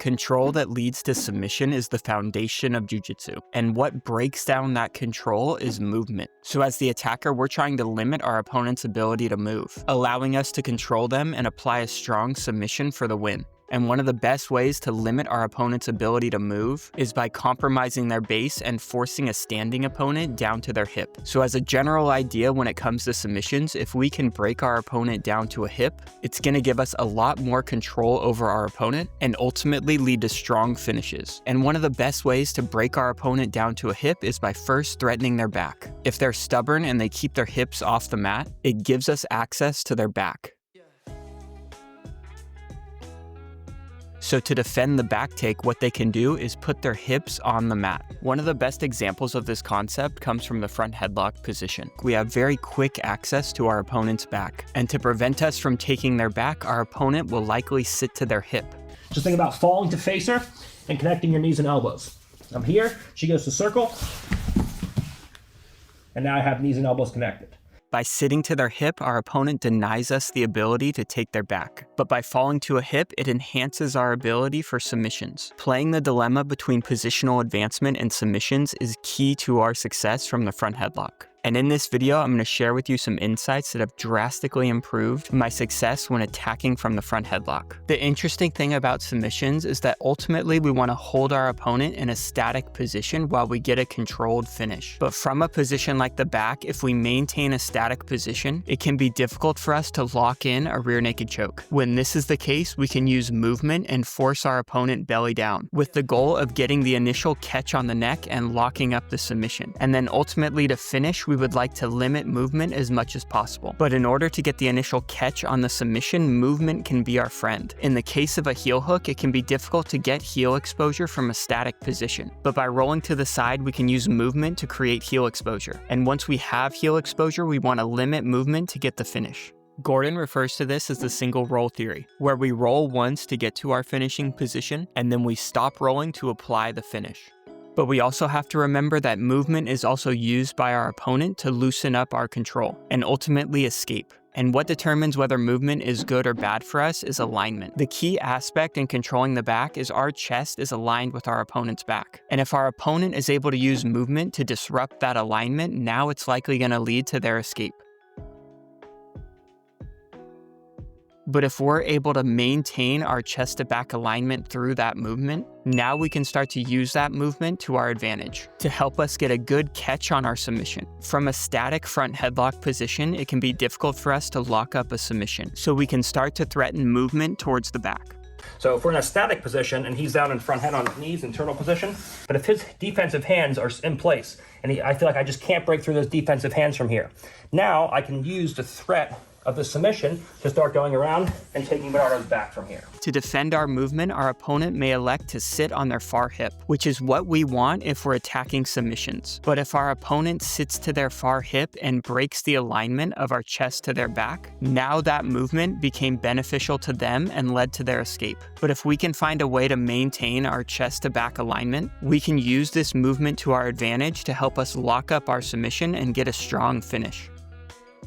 Control that leads to submission is the foundation of jiu-jitsu, and what breaks down that control is movement. So as the attacker, we're trying to limit our opponent's ability to move, allowing us to control them and apply a strong submission for the win. And one of the best ways to limit our opponent's ability to move is by compromising their base and forcing a standing opponent down to their hip. So as a general idea when it comes to submissions, if we can break our opponent down to a hip, it's going to give us a lot more control over our opponent and ultimately lead to strong finishes. And one of the best ways to break our opponent down to a hip is by first threatening their back. If they're stubborn and they keep their hips off the mat, it gives us access to their back. So to defend the back take, what they can do is put their hips on the mat. One of the best examples of this concept comes from the front headlock position. We have very quick access to our opponent's back. And to prevent us from taking their back, our opponent will likely sit to their hip. Just think about falling to face her and connecting your knees and elbows. I'm here, she goes to circle, and now I have knees and elbows connected. By sitting to their hip, our opponent denies us the ability to take their back. But by falling to a hip, it enhances our ability for submissions. Playing the dilemma between positional advancement and submissions is key to our success from the front headlock. And in this video, I'm going to share with you some insights that have drastically improved my success when attacking from the front headlock. The interesting thing about submissions is that ultimately we want to hold our opponent in a static position while we get a controlled finish. But from a position like the back, if we maintain a static position, it can be difficult for us to lock in a rear naked choke. When this is the case, we can use movement and force our opponent belly down, with the goal of getting the initial catch on the neck and locking up the submission. And then ultimately to finish, we would like to limit movement as much as possible. But in order to get the initial catch on the submission, movement can be our friend. In the case of a heel hook, it can be difficult to get heel exposure from a static position. But by rolling to the side, we can use movement to create heel exposure. And once we have heel exposure, we want to limit movement to get the finish. Gordon refers to this as the single roll theory, where we roll once to get to our finishing position, and then we stop rolling to apply the finish. But we also have to remember that movement is also used by our opponent to loosen up our control and ultimately escape. And what determines whether movement is good or bad for us is alignment. The key aspect in controlling the back is our chest is aligned with our opponent's back. And if our opponent is able to use movement to disrupt that alignment, now it's likely going to lead to their escape. But if we're able to maintain our chest to back alignment through that movement, now we can start to use that movement to our advantage to help us get a good catch on our submission. From a static front headlock position, it can be difficult for us to lock up a submission, so we can start to threaten movement towards the back. So if we're in a static position and he's down in front head on his knees, internal position, but if his defensive hands are in place and I feel like I just can't break through those defensive hands from here, now I can use the threat of the submission to start going around and taking Bernardo's back from here. To defend our movement, our opponent may elect to sit on their far hip, which is what we want if we're attacking submissions. But if our opponent sits to their far hip and breaks the alignment of our chest to their back, now that movement became beneficial to them and led to their escape. But if we can find a way to maintain our chest to back alignment, we can use this movement to our advantage to help us lock up our submission and get a strong finish.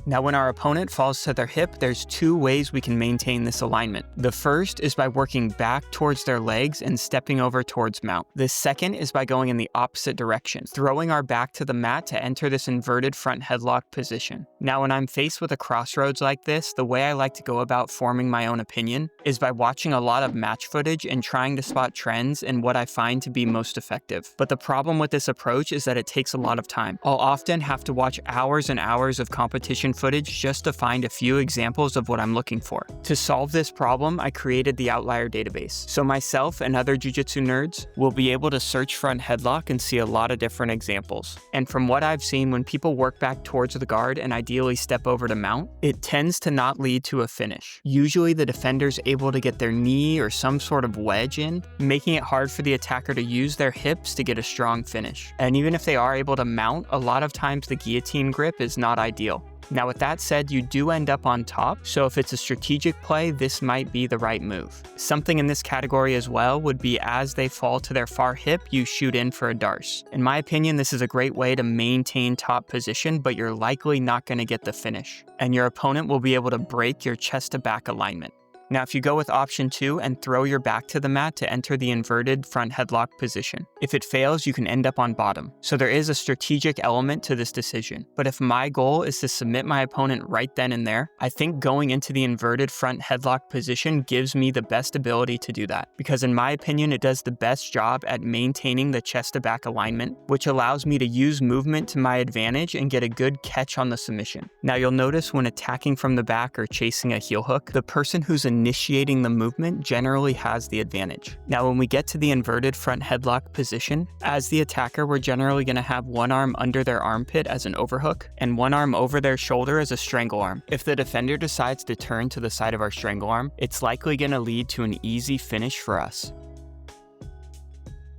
Now, when our opponent falls to their hip, there's two ways we can maintain this alignment. The first is by working back towards their legs and stepping over towards mount. The second is by going in the opposite direction, throwing our back to the mat to enter this inverted front headlock position. Now, when I'm faced with a crossroads like this, the way I like to go about forming my own opinion is by watching a lot of match footage and trying to spot trends and what I find to be most effective. But the problem with this approach is that it takes a lot of time. I'll often have to watch hours and hours of competition footage just to find a few examples of what I'm looking for. To solve this problem, I created the outlier database. So myself and other jiu-jitsu nerds will be able to search front headlock and see a lot of different examples. And from what I've seen, when people work back towards the guard and ideally step over to mount, it tends to not lead to a finish. Usually the defender's able to get their knee or some sort of wedge in, making it hard for the attacker to use their hips to get a strong finish. And even if they are able to mount, a lot of times the guillotine grip is not ideal. Now, with that said, you do end up on top, so if it's a strategic play, this might be the right move. Something in this category as well would be as they fall to their far hip, you shoot in for a darce. In my opinion, this is a great way to maintain top position, but you're likely not going to get the finish, and your opponent will be able to break your chest to back alignment. Now, if you go with option 2 and throw your back to the mat to enter the inverted front headlock position, if it fails, you can end up on bottom. So there is a strategic element to this decision. But if my goal is to submit my opponent right then and there, I think going into the inverted front headlock position gives me the best ability to do that. Because in my opinion, it does the best job at maintaining the chest to back alignment, which allows me to use movement to my advantage and get a good catch on the submission. Now you'll notice when attacking from the back or chasing a heel hook, the person who's initiating the movement generally has the advantage. Now when we get to the inverted front headlock position, as the attacker, we're generally going to have one arm under their armpit as an overhook and one arm over their shoulder as a strangle arm. If the defender decides to turn to the side of our strangle arm, it's likely going to lead to an easy finish for us.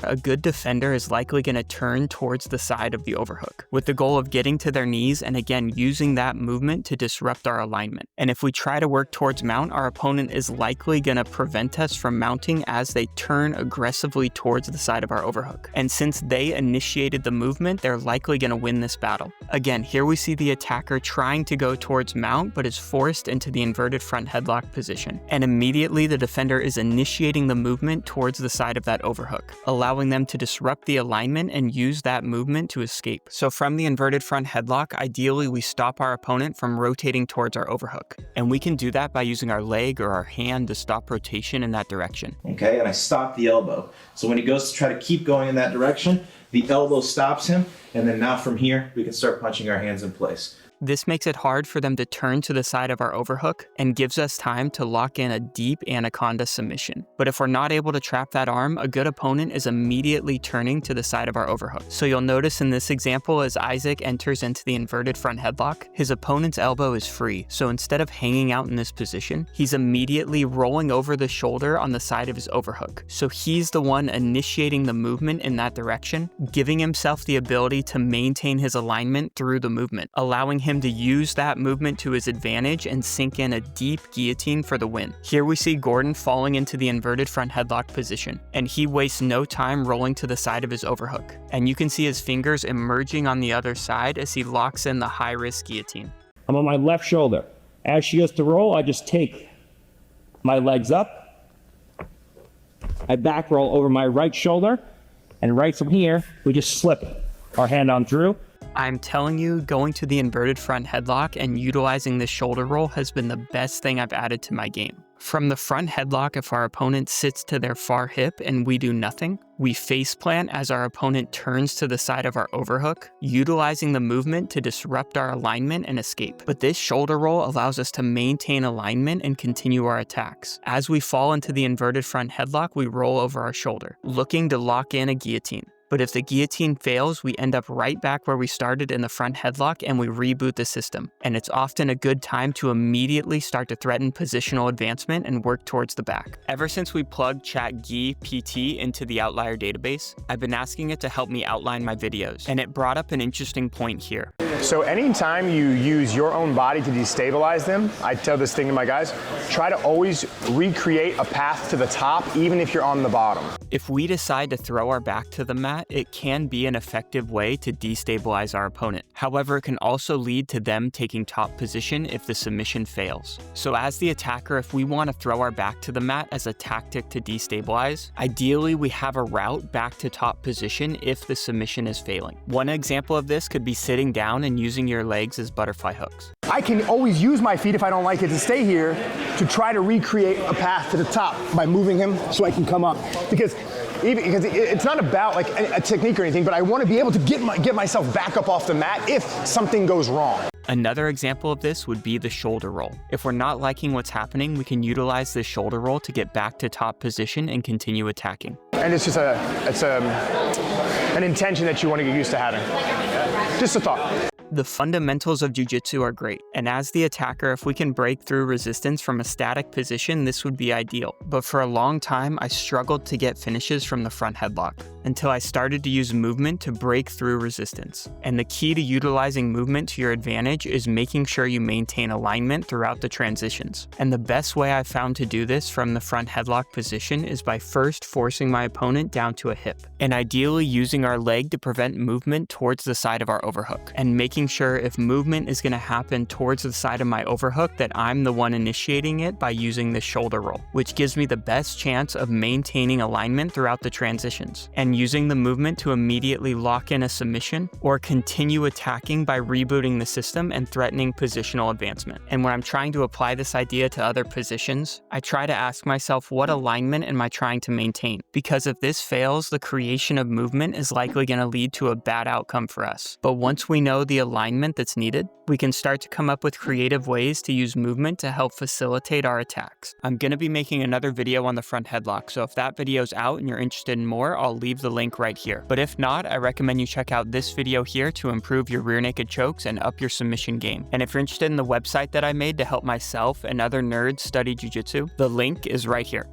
A good defender is likely going to turn towards the side of the overhook, with the goal of getting to their knees and again using that movement to disrupt our alignment. And if we try to work towards mount, our opponent is likely going to prevent us from mounting as they turn aggressively towards the side of our overhook. And since they initiated the movement, they're likely going to win this battle. Again, here we see the attacker trying to go towards mount, but is forced into the inverted front headlock position. And immediately the defender is initiating the movement towards the side of that overhook, allowing them to disrupt the alignment and use that movement to escape. So from the inverted front headlock, ideally we stop our opponent from rotating towards our overhook. And we can do that by using our leg or our hand to stop rotation in that direction. Okay, and I stop the elbow. So when he goes to try to keep going in that direction, the elbow stops him, and then now from here, we can start punching our hands in place. This makes it hard for them to turn to the side of our overhook and gives us time to lock in a deep anaconda submission. But if we're not able to trap that arm, a good opponent is immediately turning to the side of our overhook. So you'll notice in this example, as Isaac enters into the inverted front headlock, his opponent's elbow is free. So instead of hanging out in this position, he's immediately rolling over the shoulder on the side of his overhook. So he's the one initiating the movement in that direction, giving himself the ability to maintain his alignment through the movement, allowing him to use that movement to his advantage and sink in a deep guillotine for the win. Here we see Gordon falling into the inverted front headlock position, and he wastes no time rolling to the side of his overhook. And you can see his fingers emerging on the other side as he locks in the high-risk guillotine. I'm on my left shoulder. As she goes to roll, I just take my legs up. I back roll over my right shoulder, and right from here, we just slip our hand on through. I'm telling you, going to the inverted front headlock and utilizing this shoulder roll has been the best thing I've added to my game. From the front headlock, if our opponent sits to their far hip and we do nothing, we face plant as our opponent turns to the side of our overhook, utilizing the movement to disrupt our alignment and escape. But this shoulder roll allows us to maintain alignment and continue our attacks. As we fall into the inverted front headlock, we roll over our shoulder, looking to lock in a guillotine. But if the guillotine fails, we end up right back where we started in the front headlock and we reboot the system. And it's often a good time to immediately start to threaten positional advancement and work towards the back. Ever since we plugged ChatGPT into the Outlier database, I've been asking it to help me outline my videos, and it brought up an interesting point here. So anytime you use your own body to destabilize them, I tell this thing to my guys, try to always recreate a path to the top, even if you're on the bottom. If we decide to throw our back to the mat, it can be an effective way to destabilize our opponent. However, it can also lead to them taking top position if the submission fails. So as the attacker, if we want to throw our back to the mat as a tactic to destabilize, ideally we have a route back to top position if the submission is failing. One example of this could be sitting down and using your legs as butterfly hooks. I can always use my feet if I don't like it to stay here to try to recreate a path to the top by moving him so I can come up. Because it's not about like a technique or anything, but I want to be able to get myself back up off the mat if something goes wrong. Another example of this would be the shoulder roll. If we're not liking what's happening, we can utilize this shoulder roll to get back to top position and continue attacking. And it's just an intention that you want to get used to having. Just a thought. The fundamentals of jiu-jitsu are great, and as the attacker, if we can break through resistance from a static position, this would be ideal. But for a long time, I struggled to get finishes from the front headlock, until I started to use movement to break through resistance. And the key to utilizing movement to your advantage is making sure you maintain alignment throughout the transitions. And the best way I've found to do this from the front headlock position is by first forcing my opponent down to a hip, and ideally using our leg to prevent movement towards the side of our overhook, and making making sure if movement is going to happen towards the side of my overhook that I'm the one initiating it by using the shoulder roll, which gives me the best chance of maintaining alignment throughout the transitions, and using the movement to immediately lock in a submission or continue attacking by rebooting the system and threatening positional advancement. And when I'm trying to apply this idea to other positions, I try to ask myself, what alignment am I trying to maintain? Because if this fails, the creation of movement is likely going to lead to a bad outcome for us. But once we know the alignment that's needed, we can start to come up with creative ways to use movement to help facilitate our attacks. I'm going to be making another video on the front headlock, so if that video's out and you're interested in more, I'll leave the link right here. But if not, I recommend you check out this video here to improve your rear naked chokes and up your submission game. And if you're interested in the website that I made to help myself and other nerds study jiu-jitsu, the link is right here.